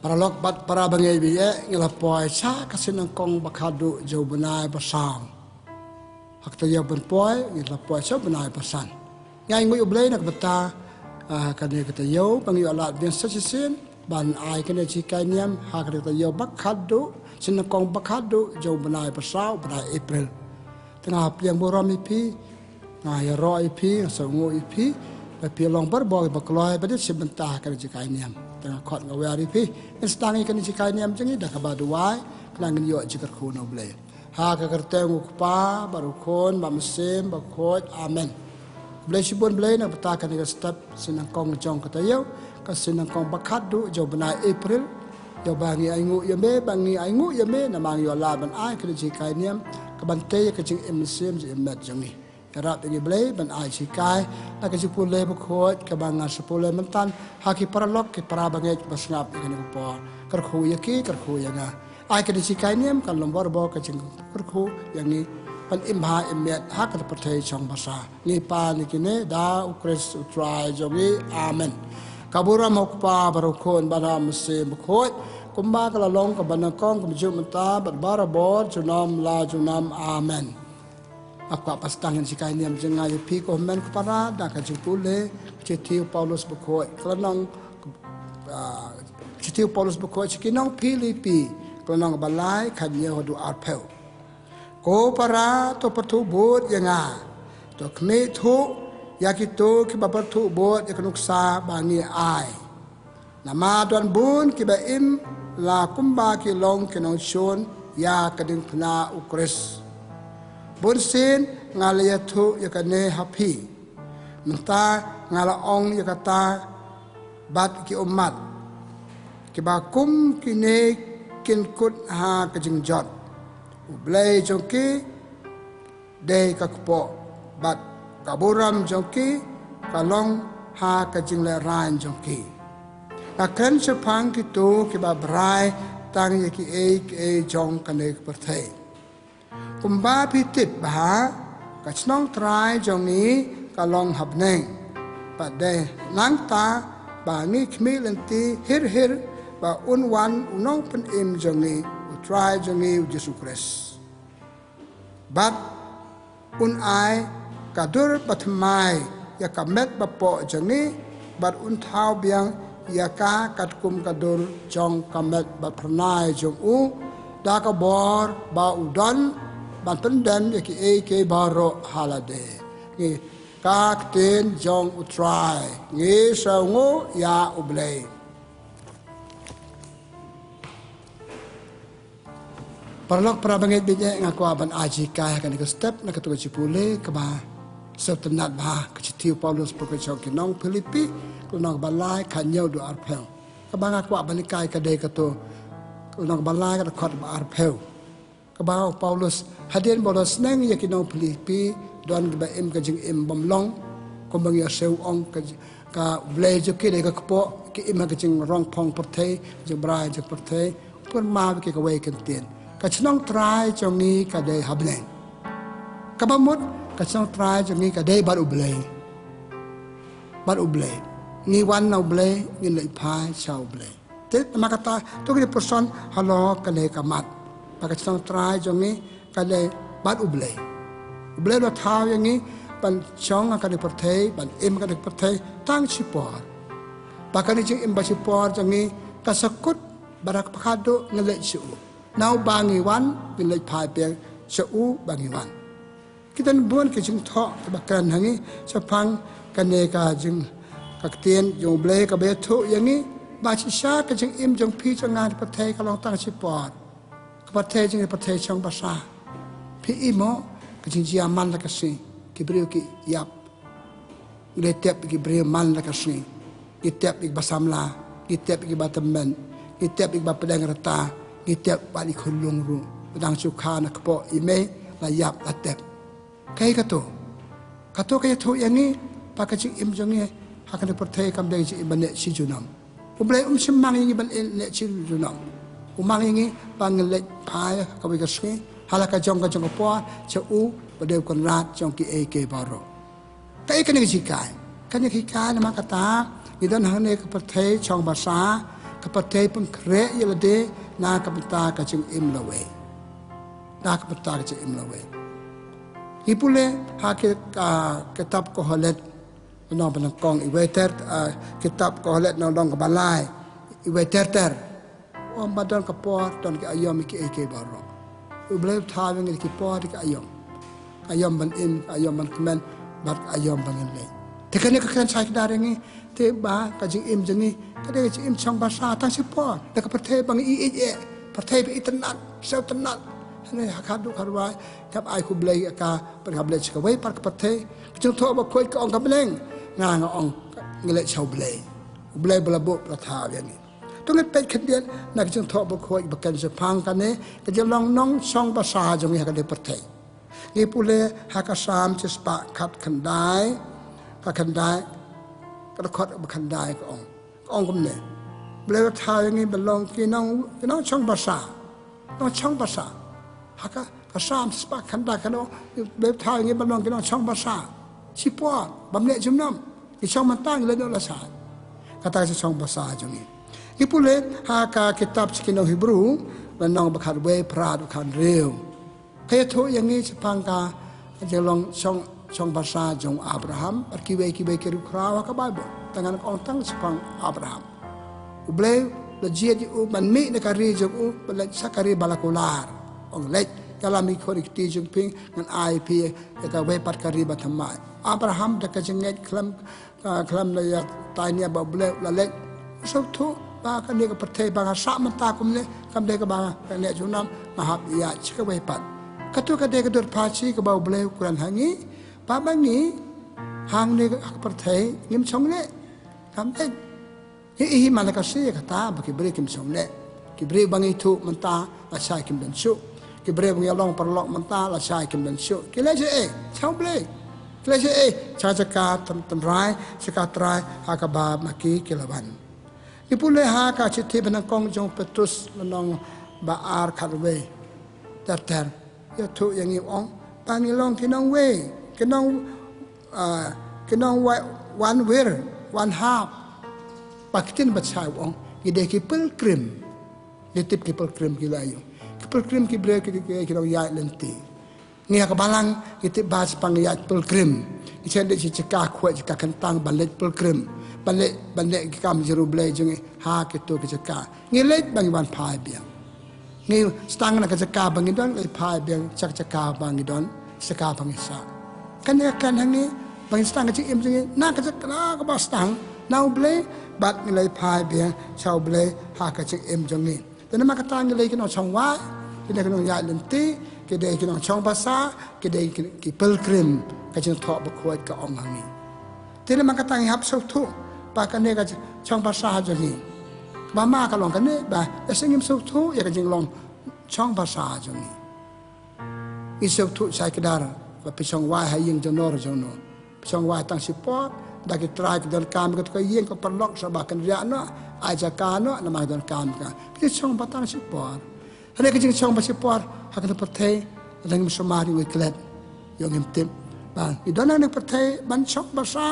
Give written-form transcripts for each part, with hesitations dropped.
para lok bat para bangai biye ngila poi sa kasinang kong bakadu jau benai pasang hak ta ban poi ngila poi sa benai pasan ngai ngui ublei nak beta kane kata yo pangi alat bien sasin ban ai kane chikai niam hak ta yo bakadu sinang kong bakadu jau benai pasau benai April tengah piang boram ipi ngai ro ipi songo ipi pi long bar boy bakloi badet sebentar kane chikai niam tengah khot ngawari pi instangi kane chikai niam jengi dah kabaduai kelangan yo jikar kuno blei ha ka kerteng ukpa baru kon bamsem bakot amen blei sibon blei na betakan ni step sinang kong jong kata yo ka sinang kong bakat du jo benai April yo bangi aingu yo me bangi aingu yo me na mang yo la ban ai kane chikai niam ka bante ka jing emsem je emet jengi Karap ini blei ban ai chikai na ka jipule bakot ka banga sepule mentan haki paralok ki para bangai basngap ikani ko kerkhu yaki kerkhu yanga ai ka chikai niam kan lombor bo ka jing kerkhu yang ni pan imha imet hak ka perthai chong basa ni pa ni kine da ukres utrai jogi amen kabura mokpa barokon bana mse bakot kumba kala long ka banakong kumju menta bara bor junam la junam amen apa pastangan sikai niam jengai pi ko men kepara dah ka jupule cetiu Paulus bekoi kelanang cetiu Paulus bekoi cikinong Filipi kelanang balai kanya hodu arpel ko para to patu bot yanga to kme thu yakito ki babatu bot yakanuksa bangi ai nama tuan bun ki ba im la kumba ki long kenong shon ya kading pna ukres Bunsin ngalaya tu yakane happy, menta ngala ong yakata bat ki umat, kibakum kine kinkut ha kejingjot, ublay jongki day kakpo bat kaburam jongki kalong ha kejingleran jongki. Akan sepang kitu kibabrai tang yaki e jong kane pertai. Kumba pitip bah kacnong try jong ni kalong habneng pada nang ta ba ni kmilanti hir ba unwan unong pen im jong ni try jong ni Yesus Kristus bat ai kadur batmai ya kamet bapo jong ni bat thau biang ya ka katkum kadur jong kamet bat pernai jong da ka bor ba udon ban pendam yaki ke baro halade ni kakten jong utrai ni sango ya ublei parlok prabanget bije ngaku aban aji kaya kan ke step na ketua cipule ke ba setenat ba ketiu Paulus pokok kinong Filipi kunong balai kanyau do arpel ke ba ngaku aban kai ke de ketu kunong balai ke khot ba arpel Kabau Paulus hadian bolos neng yakinong Filipi don ba im ka jing im bomlong kumbang ya seu ong ka blay jo ki de ka kpo ki im ka jing rong pong perthai jing brai jo perthai pun ma ki ka wei kan tien ka chnong trai jong ni ka de hablen ka ba mut ka chnong trai jong ni ka de bar ublay ni wan na ublay ni lai phai chau ublay te makata to ki person halo ka le ka mat Pakai cang try jong ni kale bat ublay lo thau yang ni ban chong akan diperthai ban im akan diperthai tang sipor pakai ni jing im ba sipor jong ni kasakut barak pakado ngelek su nau bangi wan bilai phai pe su bangi wan kita buan ke jing tho bakan hangi sapang kane ka jing kaktien jong blay ka be thu yang ni ba chi sha ka jing im jong pi jong ngan diperthai kalong tang siporประเทศจึงประเทศช่องภาษาพี่อิโมก็จึงจีมันละก็สิกิบริวกิยับเลเตปกิบริวมันละก็สิกิเตปอีกภาษาลากิเตปอีกบาตเมนกิเตปอีกบาปแดงรตากิเตปบาลิคนลงรูดังสุขานักปออิเมละยับละเตปใครก็ตัวก็จะถูกอย่างนี้ปากจึงอิมจงนี้หากในประเทศคำเดียวจะอิบันเนชิจุนอมผมเลยสมังอย่างนี้บันเนชิจุนอมUmang ini pangelet pai kabi kasih halaka jong kapua ceu pada konrat jong ki baro. Tapi kan yang jikai nama kata kita hanya kepercayaan jong bahasa kepatai pun kere yelade na kapenta kacing im lawe na kapenta kacing im lawe ipule hake kitab Kohelet nong penangkong iweter kitab Kohelet nong kebalai iweter om badan kapor don ke ayam ke baro ublay tawing ke por ke ayam ban im ayam ban kemen bat ayam ban le tekane ka kan sai darengi te ba ka jing im jengi ka de jing im chong basa ta sipor da ka perthe bang perthe be itanat sau tanat ne hakadu karwa kap ai ku blay ka per blay ka wei par ka perthe chung tho ba khoi ka ong ka bleng nga ong ngele chau blay belabu pratha yani tung pet khdian na chung tho ba khoi ba kan se phang ka ne ka je long nong chong basa jong ya ka de perthe ni pule hakasam chispa khat khandai ka khandai ka khot ba khandai ka ong kum ne ble tha yang ni belong ki nong chong basa haka ka sam chispa khandai ka no ble tha yang ni belong ki nong chong basa sipo bam le jum nam ki chong man tang le no la sa kata sa chong basa jong ni ipule haka kitab sikinong Hebrew nong ba khat we pra du khan reu kaya tu yang ni sepangka jelong song bahasa jong Abraham kiwe kiru krawa ka Bible tangan kong tang sepang Abraham ublay lejia di u man mi nekari jong u belet sakari balakular ong let kalami khorik ti jong ping ngan IP ka we pat kari bathamai Abraham da ka jenget klam na ya tanya ba ble la let so tu ba ka ne ka perthai ba sa mata kum ne kam de ka ba ne junam mahap ya chika we pat katu kade kadur pachi ke bau bleu kuran hangi pa bangi hang ne perthai ngim chong ne kam te hi malaka se kata ba ki bre kim chong ne ki bre bangi thu manta la sai kim ben su ki bre bangi long perlok manta la sai kim ben su ki le je chau ble le je cha ka tam rai ka trai ha ka ba maki kilawan ipule ha ka chithi benangkong jong Petrus nong ba ar kharwe ter ya tu yang ni ong pangilong kinong we kinong one wear one half pakitin bachai ong ide ki pilgrim ditip ki pilgrim ki layo ki pilgrim ki bre ki kinong ya lenti ni ka balang itip bas pang ya pilgrim isen de chika khwa chika kantang balet pilgrim balet ki kam jeruble jeng ha ki tu ki chika ni let bang wan phai bia ni stang na ka jaka bangidon ai phai beng chaka bangidon saka bangisa kan hangi bang stang ka im jing na ka jaka ka ba stang now ble bat ni lai phai beng chau ble ha ka im jong ni ten ma ka tang le ki no chong wa ki de no ya lenti ki de ki no chong basa ki de ki pilgrim ka jing tho ba khoi ka ong hangi ten ma ka tang hap so thu pa ka ne ka chong basa jong ni ba ma ka long ka ne ba singim so thu ya ka jing long chong basa jong ni isok thu sai kedar ba pisong wa ha ying jong nor jong no pisong wa tang sipot da ki try ki don kam ka ying ko perlok sa ba kan ria no aja ka no na ma don kam ka ki chong batang sipot hane ka jing chong ba sipot ha ka perthai dang somari we klet yong im tim ba i don na perthai ban chong basa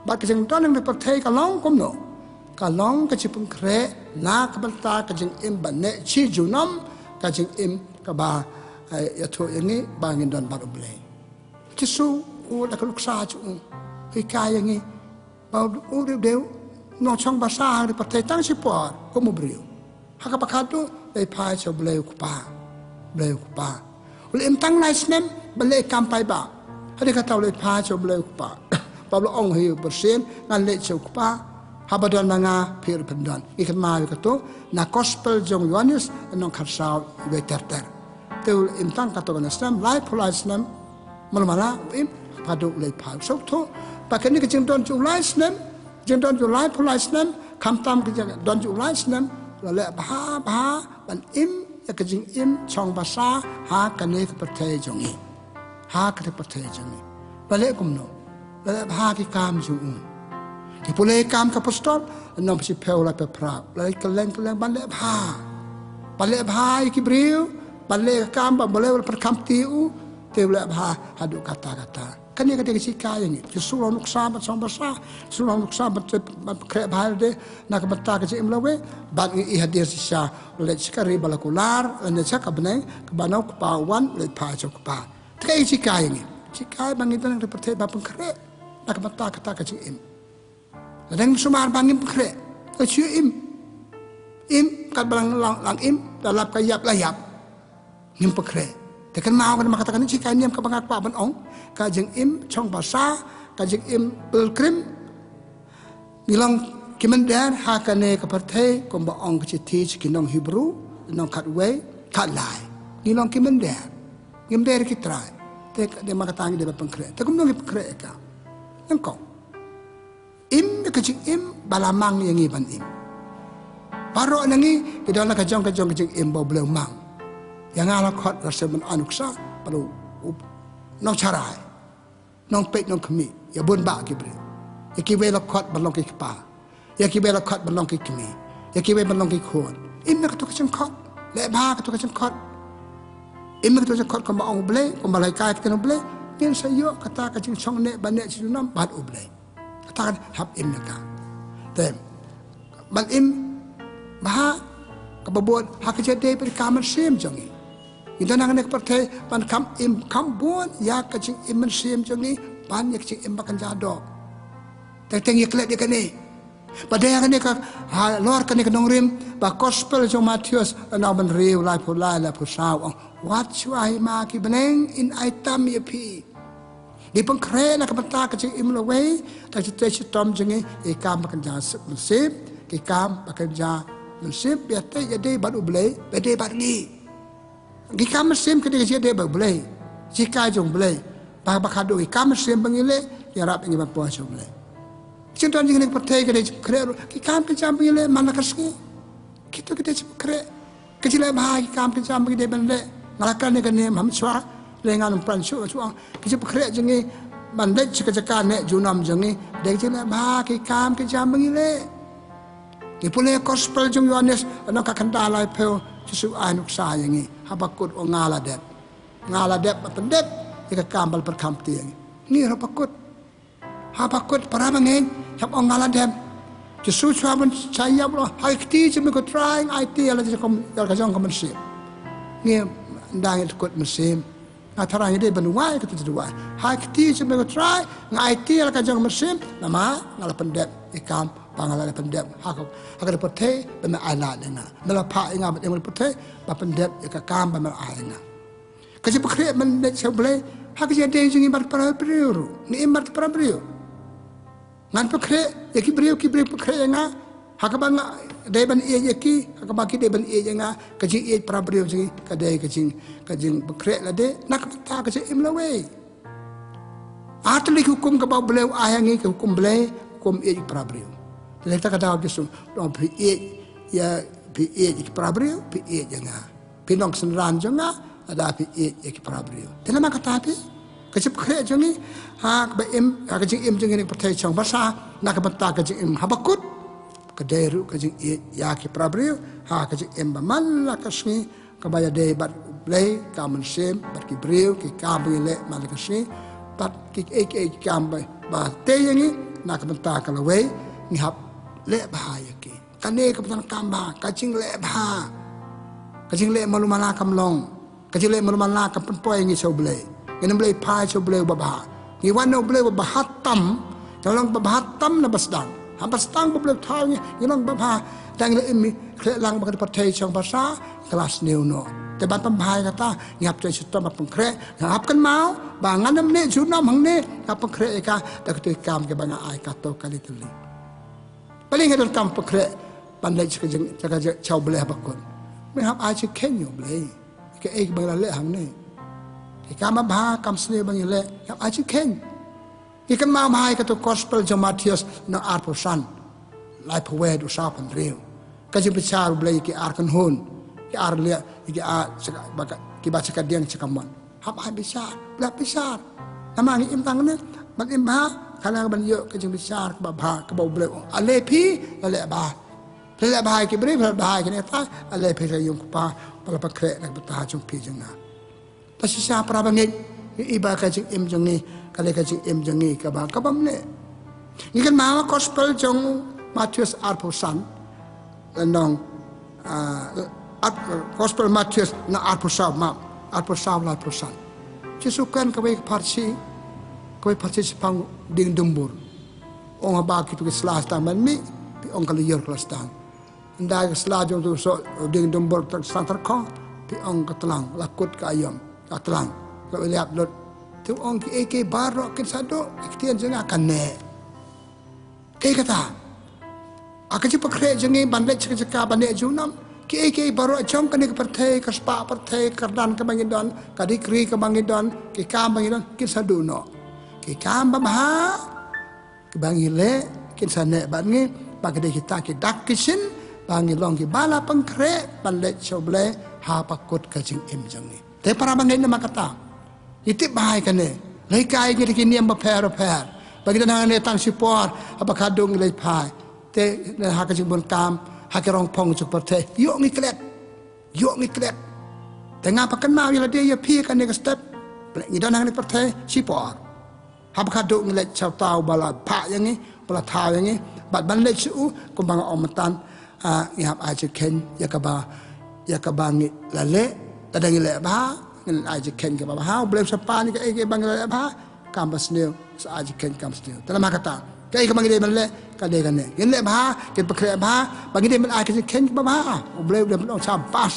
ba ka jing don na perthai ka long kom no ka long ka chipung kre na ka banta ka jing im ban ne chi junam ka jing im ka ba ya thu yang ni bangin don baru blay kisu u la ka luksa chu hi ka yang ni ba u de no chong basa ri patai tang si por ko mo brio ha ka pakatu dai phai cho blay ku pa ul im tang nai snem balai kam pai ba ha de ka taw le phai cho blay ku pa pa lo ong hi persen ngan le cho ku pa habadon manga phir pendon ikan ma ka to na gospel jong Yohanes nong kharsau we ter tul imtang katogan Islam lai pulai Islam malmala im padu lai phal sok tho pakani ke jing don ju lai Islam jing don ju lai pulai Islam kam tam ke don ju lai Islam la ba ban im ya ke jing im chong basa ha kane ke perthai jong ni ha ke perthai jong ni bale kum no la ba ki kam ju ki pulai kam ka apostol nom si peu la pe pra la ke leng bale ba ki brio balik kam ba boleh perkam tiu te boleh bah hadu kata kan dia kata sikai yang itu suruh nuksa macam besar suruh nuksa berkreat bahaya deh nak bentar kecil imlawe bang ihadir sisa oleh sekali balakular dan cakap benar kebanau kepawan oleh pajak kepa terkait sikai yang itu sikai bang itu yang dipercaya bang pengkreat nak bentar kata kecil im dan semua bang im pengkreat kecil im kan barang lang im dalam kayap layap im pengkreatแต่กันมาเอากันมาkatakan ini kan niam ke bangak pa ban ong ka jeng im chong basa ka jeng im pilgrim ngilang kimendan ha kane ka parthai kom ba ong ke ti kinong Hebrew nong khatwe khatlai ngilang kimendan ngimber ki trai te de makatang de pengkre te kum nong pengkre ka nangko im ke jeng im balamang yang i ban im paro nangi ke dalam ka jong jeng im bo bleu mang yang ala kot rasa men anuksa palu nong carai nong pek nong kemi ya bun ba ki bre ya ki we la kot balong ki pa ya ki we la kot balong ki kemi ya ki we balong ki khon im na to ka chang kot le ba ka to ka chang kot im na to chang kot ko ma ong ble ko malai kai ka no ble kin sa yo kata ka ching chong ne ban ne chi nam bat u ble kata hab im na ka tem ban im ba ka babon ha ka jade per kamar sim jangi Ito na nganek partai pan kam buon ya kacing iman sim jangi pan ya kacing imbakan jado. Teteng ya kelak dia kene. Pada yang kene ka lor kene kanong rim ba gospel jong Matius na ban riu lai pulai la pusaw. What chuai ma ki beneng in item ya pi. Di pengkre na kapata kacing iman away ta cita tom jangi ikam bakan jasip sim ki kam bakan ja sim biate ya de baru blai bede barni. Gika mesim ketika dia boleh, jika jong boleh, bah kado gika mesim pengile, ya rap ingin berpuas jong boleh. Cinta jangan percaya kita kere, gika pencam pengile mana kasih, kita kere, kecil bah gika pencam pengile benda, ngalakan ni kan ni hamswa, lengan perancu, kita kere jangan benda cekak ne junam jangan, dia kecil bah gika pencam pengile. Ipulnya gospel jong Yohanes, anak kakanda lai pel. Susu anuk sa yang ini, habakut o ngaladep pendep, jika kambal perkamti yang ini habakut para mengen, hab o ngaladep, Yesus suaman saya bro, hai kti cuma ko trying IT ala jang komersil, ni ndang itu kot mesim, ngataranya dia benuai kata dua, hai kti cuma ko try, IT ala jang komersil, nama ngala pendep ikam. Pangala pendep hak dapat benda alat dengar bela pak ingat yang dapat pendep ka kam benda alat kasi pakre mendek sebelah hak jadi jangi bar para brio ni imbar para brio ngan pakre ki brio pakre nga hak bang deban ie ki hak baki deban ie nga kaji ie para brio jangi kadai kajing pakre la de nak ta kasi imlawe atli hukum ka bau ayangi hukum bele hukum ie para brio Lekta kata Yesus, dong PE ya PE ikiprabrio, PE jangan. Pinong senran jangan, ada PE ikiprabrio. Tenama kata api, kecip kaya jangan, hak beim, kecing im jangan yang percaya cang bahasa, nak bentar kecing im habakut, kederu kecing ya ikiprabrio, hak kecing im bamal kasih, kebaya day bat play, kamen sim, bat kibrio, kikabri le malakasi, bat kik kambai, bat teh yang ini nak bentar kalau way, ni hab le bahaya ke kane keputan kamba kacing le bah kacing le malu mana kamlong kacing le malu mana kam penpoi ngi soble ngene blai pai soble babah ngi wano blai babah hatam tolong babah hatam na basdang hampas tang blai thau ngi nong babah dang le imi kle lang bakal pertai chong bahasa kelas neuno te ban pambai kata ngap choi sutom apung kre ngap kan mau bangan nam ne junam hang ne apung kre ka dak tu kam ke banga ai ka to kali tuli paling ada kam pekre pandai cakap cau boleh bakun. Mereka aja kenyo boleh. Ke bang le hang ni. Kam bah kam seni bang le. Kam aja ken. Ikan mau mahai kata gospel jom Matius na arposan. Lai pawai do sa pandreu. Kaji bicara boleh ke arkan hun. Ke ar le ke a baga ke baca kadian cakaman. Hab ai bicara. Belah bicara. Nama ngi imtang ni. Bang imba kalau ban yo ke jeng besar ke babha ke bau bleu alepi ale bah le bah ke bri bah ke neta alepi ke yung pa pala pakre nak betah jong pi jenga ta si sa pra bangit iba ka jing im jong ni kale ka jing im jong ni ka bam ne ni kan ma gospel jong Matius arpusan nong gospel Matius na arpusan la arpusan Jesukan kawai parsi sepang ding dumbur ong haba kitu ke selas taman mi pi ong kaliyor kelas tang nda ke selas jong tu so ding dumbur tak santar ko pi ong ketelang lakut ke ayam ketelang kalau lihat lot tu ong ki barok ke sado iktian jeng akan ne ke kata akan ci pakre jeng bandek ceka bandek junam ki barok jong kan ke pertai ke spa pertai kardan ke bangidon kadi kri ke bangidon ki kam bangidon ki sado no ki kam bah ke bangile kin sane bangi bagde kita ki dak kisin bangi long ki bala pengkre bandek coble ha pakut ke jing im jeng ni te para bangai nama kata itip bahai kane lai kai ki kini am per bagi dan ne tang support apa kadung lai pai te ha ka jing bon kam ha ke rong pong cuk perte yo ngi klet tengah pakan mau ya dia ya pi kan ne step ni dan ne perte support ha ba kadung lai chau tau bala pa yang ni bala tau yang ni bat ban lai chu ko bang omatan ni hab a je ken ya ka ba ngi la le ta dang le ba ngin a je ken ka ba ha blem sapa ni ka e bang le ba kambas new sa a je ken kambas new tala makata kai ka bang de man le ka de kan ne ngin le ba ke pakre ba bang de man a ke ken ba ba blem de man sa pas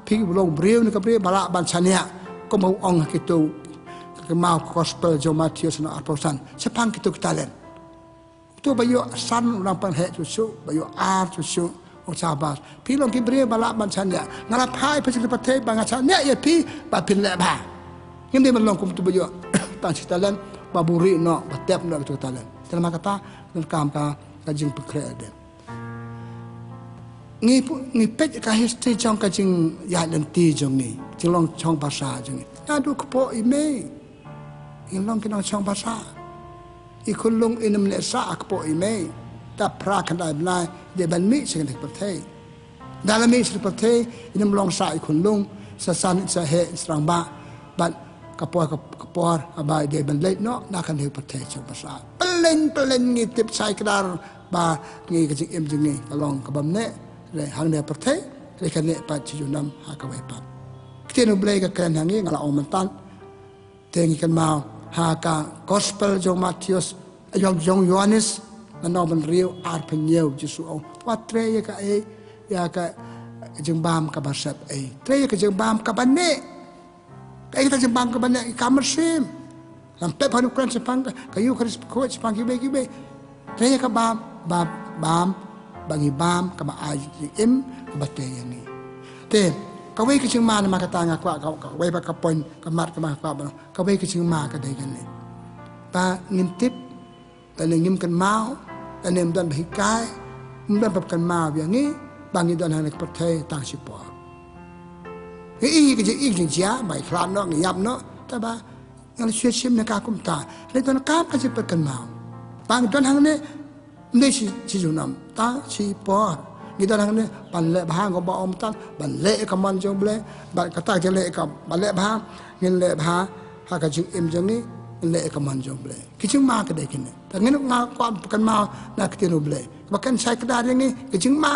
pi long breu ni ka breu bala ban chania ko mau ong ke tu ke mau gospel jo Matius na arposan sepang kitu talen tu bayo san orang pan he su bayo ar su o sabas pi long ki breu bala ban chania ngala pai pe se pate bang chania ya pi ba pin le ba ngin de man long kum tu bayo tan si talen baburi no batep no tu talen terima kata nang kam ka kajing pekre de ngi pet ka history jong kajing ya lenti jong ni jilong chong bahasa jong ni adu ko ime ilong kinong chong bahasa ikulung inam le sa ko ime ta pra kan da de ban mi sing de pate dalam mi sing pate inam long sa ikulung sa san sa he strang ba ban kapor abai de ban late no na kan de pate chong bahasa pelen ngi tip sai kadar ba ngi kajing im jong ni along kabam ne le hang ne pertai le kan ne pa chi junam ha ka wai pa kten blai ka kan hangi ngala omantan tengi kan mau ha ka gospel jong Matius jong Yohanes na no ban riu ar penyeu Jesu o wa tre ya ka jeng bam ka basap tre ka jeng bam ka bane ka kita jeng bam ka bane ka mersim sampai panu kan sepang kayu kris ko sepang kibe tre ka bam bagi bam ka ba im ka ba te yang ni te ka wei ka ching ma na ma ka ta nga kwa ka wei ba ka pon ka mat ka ma kwa ba ka wei ka ching ma ka dai kan ni ba ngim tip ta ne ngim kan mau ta ne dan ba hikai dan ba kan ma yang ni bangi dan han ka te ta si po ka jing ja bai khlan no ngiyap no ta ba yang sim na ka kum ta le don ka ka si pa kan mau bang don hang ne ndai si junam ta si por kita nang ne ban le bha ngo ba om tan ban le ka man jong ble ba ka ta je le ka ban le bha ngin le bha ha ka jing im jong ni le ka man jong ble ki jing ma ka de kin ta ngin nga kwa kan ma na ka tinu ble ba kan sai ka da ni ki jing ma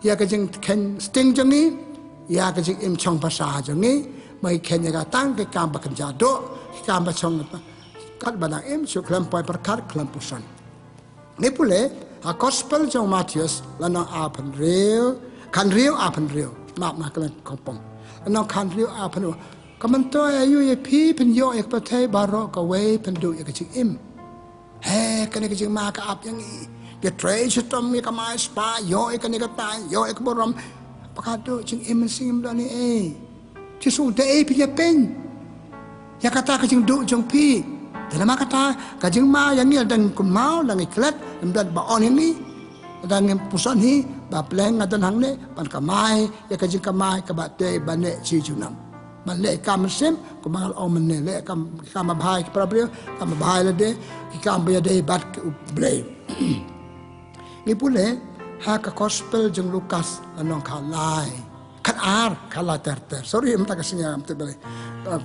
ya ka jing ken sting jong ni ya ka jing im chong pa sa jong ni mai ken ya ka tang ke kam ba kan ja do kam ba chong kat ba na im su klam poi par khat klam pusan ni pule a gospel jong Matius lana apan real kan real apan real ma kan kompong lana kan real apan kaman to ayu ye pi pen yo ek pathe baro ka we pen du ek ching im he kan ek ching ma ka ap yang i ye trace tom ye ka mai spa yo ek kan ek ta yo ek borom pakado ching im sim lo ni chi su de pi ye pen ya kata ka ching du jong pi dalam kata kajing ma yang ni dan kun mau lang iklat dan ba on ni dan ngem pusan hi ba pleng adan hang ne pan kamai ya kajing kamai ka ba te bane chi junam ban le kam sem ko mangal om ne le kam bhai ka pra kam bhai le de ki kam ba de bat ble ni pule ha ka gospel jeng Lukas anong khalai khat ar khala ter sorry em ta ka sinya am te bale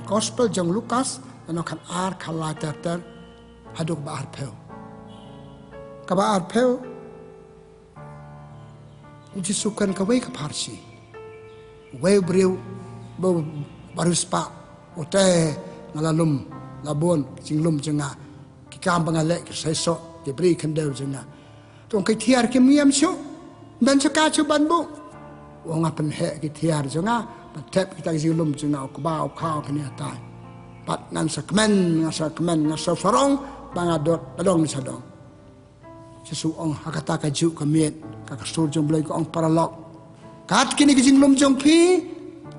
gospel jeng Lukas nó khăn ar khăn lại ter haduk ba arpel ka ba arpel jisukan ka wei ka parsi wei breu bo baruspa ote ngalalum labon jinglum jenga ki kam bangale ki seso ki bri kandel jenga tong kai thiar ki miam shu dan saka chu ban bu wong apen he ki thiar jenga tep kita jinglum jenga ko ba khaw kini atai pat nan sakmen ngasa farong bangadot adong sadong Jesu ong hakata ka ju ka miet ka kasur jong blai ko ong paralok kat kini ki jinglum jong pi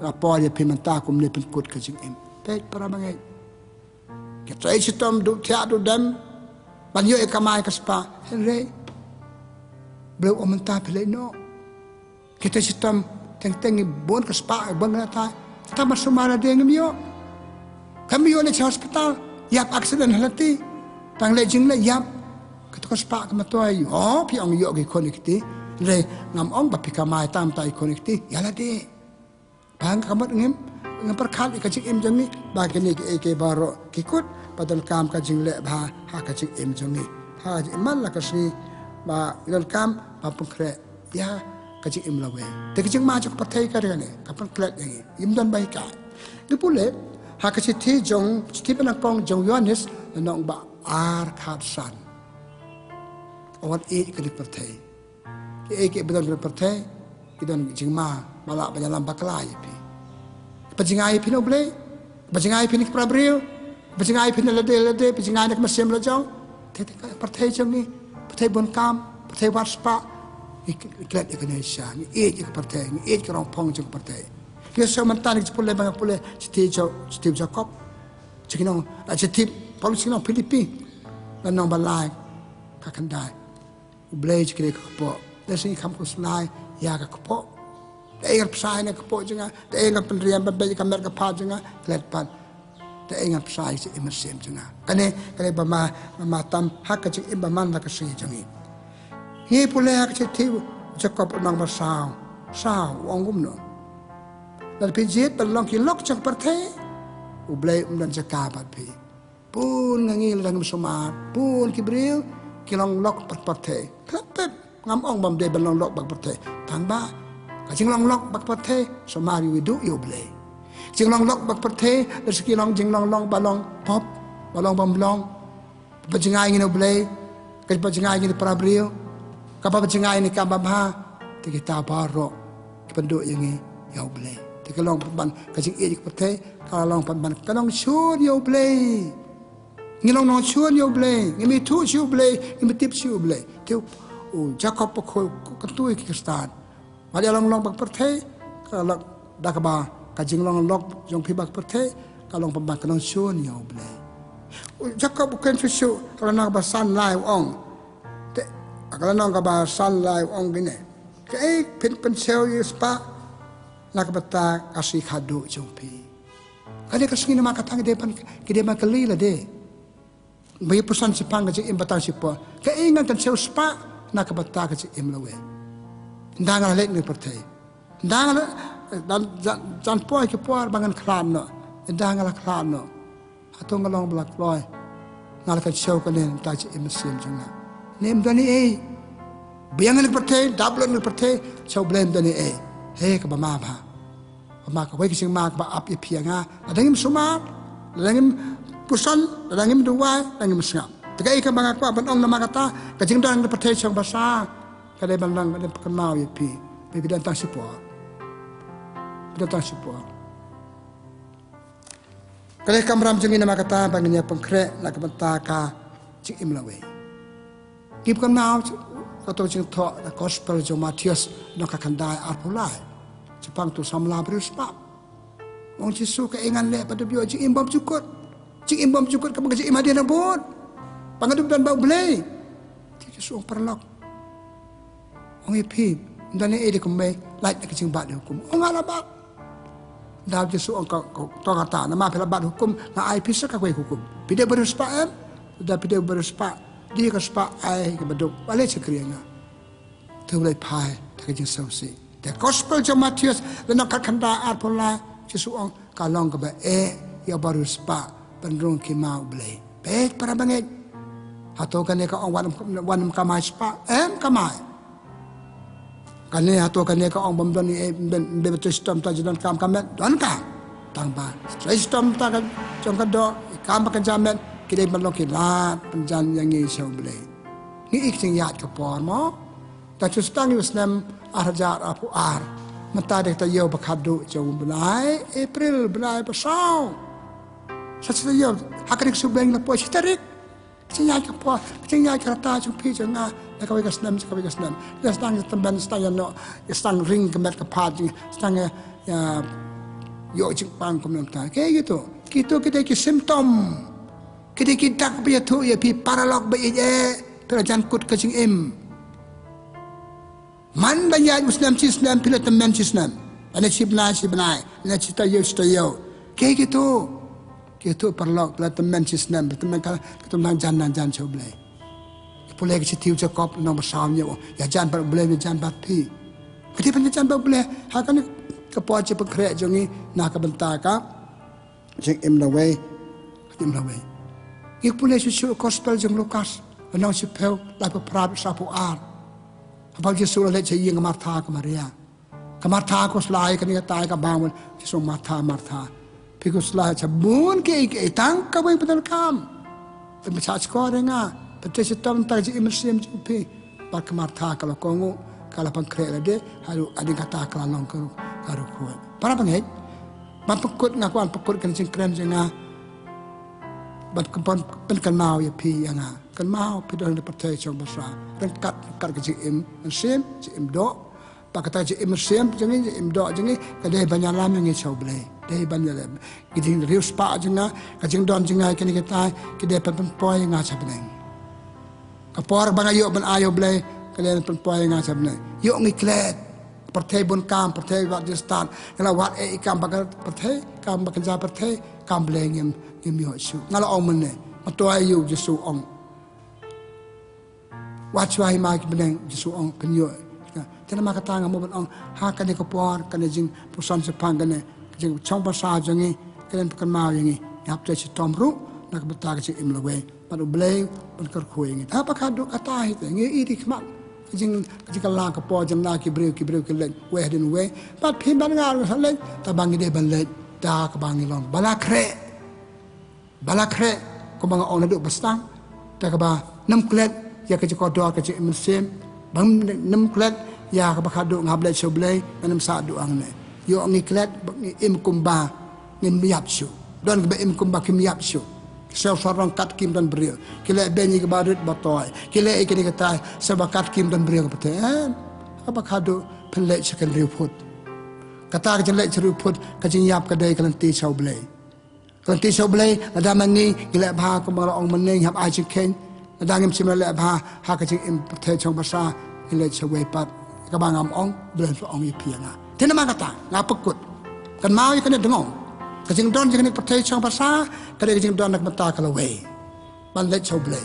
apa dia pimenta kum ne penkut ka jing em pet para mangai ke trai sitom du thia du dam ban yo e kamai ka spa re bleu o menta pele no ke trai sitom teng bon ka spa bang na ta tama sumara de ngim yo kami yo ne hospital yap accident halati tang le jing le yap ka to spa ka matoi oh pi ong yo ki connecti re ngam ong ba pikamai tam tai connecti yala de bang kamat ngim perkhat ka jing im jangi ba kini ke baro kikut padal kam ka jing le ba ha ka jing im jangi ha ji man la ka si ba dal kam ba pukre ya ka jing im lawe te ka jing ma ju pathai ka ne ka pan klet ngi im don bai ka ni pule ha ka si thi jong thi ban pong jong yonis nong ba ar khat san on e ka di pathai ke bedan ka pathai idon jing ma mala banyalam baklai pi pajingai pino ble pajingai pini prabril pajingai pini lede pajingai nak masem lajong tete partai jongi partai bon kam partai warspa iklat Indonesia ni e partai ni e krong pong jong partai dia so mantan ki pule bang pule Steve Jacob cikino a citip polisi no Filipin dan nong balai ka kandai ble cikre ko desi kam ko slai ya ka ko Ingat pesai nak kepok jenga, ingat pendirian berbeza kamera kepat jenga, kelet pan, ingat pesai si imersim jenga. Kane bama tam hak kecik imbaman nak kesih jengi. Ini pula hak kecik tiu Jacob nang bersau wangum no. Dan pijit berlong kilok cak partai, ublay dan cakapat pi. Pun ngangil dan bersumar, pun kibril kilong lok partai. Kelepet ngamong bam day berlong lok partai. Tambah jing long lok bak pathe somari widu yo ble jing long lok bak pathe rezeki long jing long balong pop balong bamblong pajingai ngino ble ke pajingai ngino prabriyo ka pajingai ni ka babha te kita baro ke pendu yangi yo ble te long ban ka jing e pathe ka long ban ka long chur yo ble ngilong no chur yo ble ngimi tu chu ble ngimi tip chu ble te o Jacob ko tu ki start Mali long bak perthai kalau dak ba kajing long jong pi bak perthai kalau pemban kanong sun yo ble Jacob bukan fisu kalau nak ba san lai ong te kalau nak ba san lai ong gine ke pen sel yo spa nak bata kasih kado jong pi kade kasih nama katang depan ke depan kali la de bayi pesan sipang ke imbatang sipo ke ingat kan sel spa nak bata ke imlawe Dangan lek ni pertai. Dangan dan poi ke poi bangan klan no. Dangan la klan no. Atong ngalong blak loy. Ngal ka show ka nen ta chi imsim janga. Nem dani e. Biang ni pertai, double ni pertai, show blame dani e. He ka ba ma ba. Ba ka wei ki sing ma ba ap ye pianga. Adangim sumat, adangim pusan, adangim duwai, adangim sngap. Tegai ka banga kwa ban ong na makata, ka jing dang ni pertai chang basa. Kadai bandang ada kenal ya pi datang support kadai kamram jengi nama kata banginya pengkrek nak bentaka cik imlawe kip kenal atau cing thok gospel jo Matius nak kandai arpulai Jepang tu samla berspa wong Yesus keingan le pada bio cik imbam cukut ka cik imadian abot pangaduk dan bau belai cik Yesus perlok Ong ipip, dan ini kumai, lain nak kecing bat hukum. Ong alabat, dah Yesus ong kau kata, nama pelabat hukum, na ai pisah kau hukum. Pide berspa dah pide berspa, dia kespa ai kebaduk, balik sekerianya. Tu boleh pai, tak kecing sausi. The gospel jam Matius, dan nak kanda arpola, Yesus ong kalong keba ya berspa, penrung kimau beli pek para banget atau kan ka wan kamai spa kamai kan ni atau kan ka ong bom don ni betul sistem tajudan kam kamet don kam tangba sistem ta kan jong ka do kam kan jamet kidai balok kilat penjan yang ni show beli ni ik sing yat ka por mo ta chustang Islam arjar apu ar mata dek ta yo bakadu jong belai April belai pasau Satu yo, hakarik subeng na po si tarik. Sinyay ka po, sinyay ka rata yung pizza nga. Nakaway ka slam, nakaway ka slam. Stang tamban, stang no, stang ring kemet ka pad, stang yo cik pang kumenta. Kaya gitu, kita ki simptom, kita dak biya tu ya pi paralog ba pero jangkut ka sing im. Man banyak Muslim Islam pila teman Islam. Ana sibnai, ana cita yo. Kaya gitu. Kita perlu teman Islam, teman jangan coba. Boleh kita tiu cakap nombor samnya, ya jangan boleh jangan bati. Ketika jangan boleh, hakan kepuasan pekerja jongi nak bentaka, jeng imlaway. Kita boleh susu gospel jeng Lukas, menang sipel, lalu perab sapu ar. Apa Yesus leh cahaya kemartha ke Maria, kemartha kos lain kan kita tahu kebangun Yesus martha. Because lah cabun ke tang kawin betul kam. Pembaca sekolah dengar. Betul setam tak jadi immersium jumpi. Pak kemartha kalau kongu kalau pangkrek lade haru ada kata kelalong karu kuat. Para pengen. Pekut ngakuan pekut kan sing keren jenga. Bat kempon pen mau ya pi yang kan mau pi dalam pertai cong besar. Dan kat ke immersium do. Pak kata immersium jengi do jengi kadai banyak lam yang ngecau belai. Dai banyak lem. Kita rius pak jenga, kajeng don jenga kini kita penpoy ngaca beneng. Kapor bang ayo ben ayo blay kalian penpoy ngaca beneng. Yuk ngiklet. Partai bun kam, partai Rajasthan. Kalau wat ikam bakal partai, kam bakal jah partai, kam blay ngem yo su. Ngalo ong mene, matoy yu jesu ong. Wat cuai mak beneng jesu ong penyo. Jangan mak kata ngamu ben ong. Hakan ni kapor kan jing pusan sepang kan jeng chong pasal jengi kalian pekan mau jengi ngap te tom ru nak betar ke im lawe padu blay pan kar khoi ngi apa kadu kata hit ngi iri khmat jeng kala ka po jeng na ki breu ke len we den we pat phim ban ngar sa len ta bangi de ban len ta ka bangi long balakre ko bang on du bastang ta ka ba nam klet ya ke ko do ke im sem bang nam klet ya ka ba kadu ngab le choblay nam sa du ang ne yo ngiklet im kumba ngim yapsu don be im kumba kim yapsu sel sarang kat kim dan brio kile benyi ke badut batoy kile ikini kata sebakat kim dan brio pete apa kado pelek sekal riput kata ke jelek riput kajing yap kedai kelanti saublay ada mangi kile bha ko mala ong mening hab ajing ken ada ngim simle bha ha kajing im pete chong basa kile chwe pat ka bangam ong blen ong ipianga Tena kata, ngap pekut. Kan mau ikan dengong. Kajing don jangan percaya cang pasal, kadang kajing don nak mentah kalau way. Banlet coblay.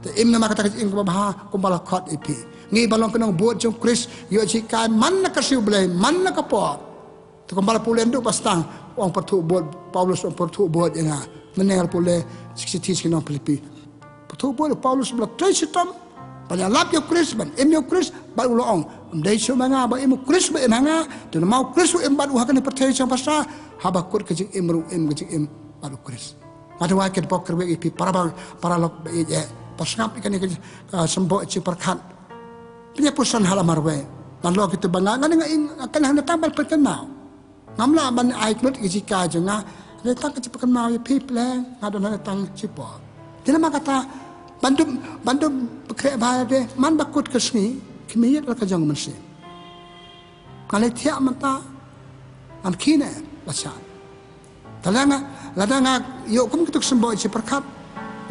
Te im nama kata kajing kubah kumbala kot ipi. Ngi balong kenong buat jong Chris, yo cikai mana kasih blay, mana kapot. Tu kumbala pulen tu pastang, orang pertu buat Paulus orang pertu buat yang menengah pule sekitar kenong Filipi. Pertu buat Paulus belak tersitam. Banyak lap yo Chris ban, im yo Chris baru loong. Dai manga ba imu Chris ba manga, dan mau Chris im baru hakan percaya cang pasal, habakut kejing imru im kejing im baru Chris. Ada wakil poker we ipi para lok ba je pasngap ikan ni sembo ci perkat. Punya pusan halamar we. Dan lo kita banga ngani akan hana tambal perkenal. Ngamla ban ai klut jika jenga, letang ke perkenal ipi plan, ngadon letang cipo. Dia nama kata bantu bekerja bahaya man bakut kesni kemiyat lah kajang mensi. Kalau tiap mata am kina bacan. Ladang yuk kum kita semboh si perkat.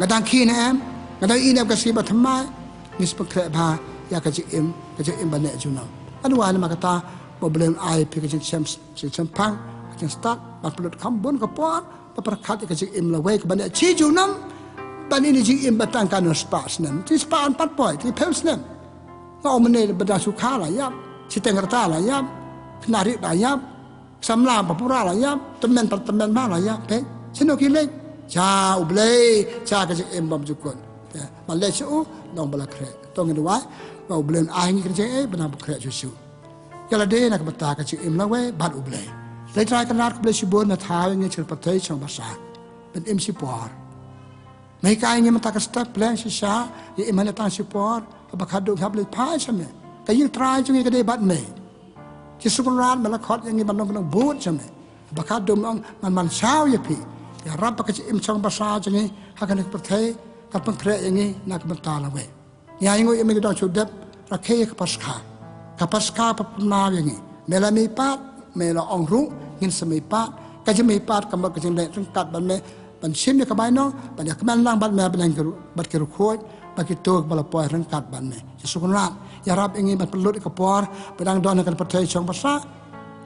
Ladang kina ladang ini kasih bathamai nis bekerja bahaya ya kajang im banyak junau. Aduh ada makata problem ai pergi kajang sempang kajang start berpelut kambun kapor perkat kajang im lawai ke banyak cijunam. Ban ini jing im batang kan spas nem. Ti span 4 point, ti pels nem. Ngau mene beda suka lah yap, Citengerta lah yap, Kenarik lah yap, Samla Papura lah yap, temen ma lah yap, pe. Sino kilek ชาอุเบลชาก็จะเอ็มบอมจุกคนมาเล่ชูน้องบลาเครต้องเงินไว้ว่าอุเบลไอ้นี่ก็จะบรรดาบุคคลชูกระเดนักบัตตาก็จะเอ็มแล้วเว้บัดอุเบลเลยทรายกันรัดอุเบลชิบุนมาท้าอย่างเงี้ยเชิญประเทศช่องภาษาเป็นเอ็มชิปอร์ไม่กายเงี้ยมันตากสตั๊กเพลงชิชาอย่างเอ็มมันตั้งชิปอร์บักขัดดูครับเลยพายใช่ไหมแต่ยิ่งทรายจังเงี้ยก็ได้บัดเมย์ที่สุพรรณร้านมันละครอย่างเงี้ยมันต้องบูดใช่ไหมบักขัดดูมันเช้าอย่างพี่อย่ารับประกาศเอ็มช่องภาษาจังเงี้ยหากในประเทศกับประเทศอย่างเงี้ยนักบัตตาละเว้ยอย่างเงี้ยไม่ได้ชุดเด็บรักเฮกับปัสกากับปัสกาปนนาอย่างงี้เมลามีปาดเมลาองรุงินสมัยปาดก็จะมีปาดกำลังก็จะเล่นทั้งกัดบันเมบันชิมเนี่ยกับใบน้องบันอยากมันนั่งบันเมบันยังกรุบันกรุขวดบันกิตัวบันละปล่อยทั้งกัดบันเมจะสุขนาดอย่ารับอย่างงี้บันเป็นลุดกับปอร์บันดังดอนกันประเทศช่องภาษา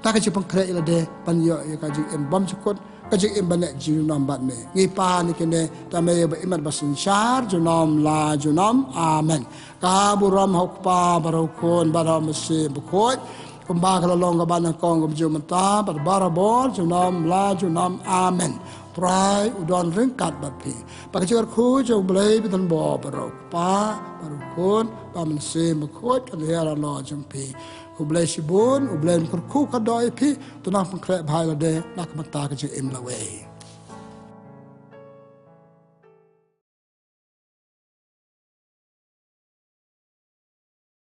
ถ้าก็จะพังเครอีละเดบันเยอะก็จะเอ็มบอมชุกคนก็จะเอ็มบันเนี่ยจูนอมบันเมงี้ปานี่กันเนี่ยแต่เมย์บันเอ็มบันสินชาร์จูนอมลาจูนอมอาเมนกาบุรมหกปาบารุคนบารามสีบุคอยคุมบากละลองกับบ้านกองกับจูมันตาบาร์บาราบอลจูนอมลาจูนอมอาเมนพรายอุดรเรื่องกัดบัดพีปากเชื่อคู่จะเบลย์ไปทันบ่อบารุปาบารุคนบามันสีบุคอยกันเฮียละลอจังพีอุเบลชิบุนอุเบลคนคู่กันดอยพีตัวนักพังเคราะห์ภายละเดนักมันตากันจะเอ็มละเว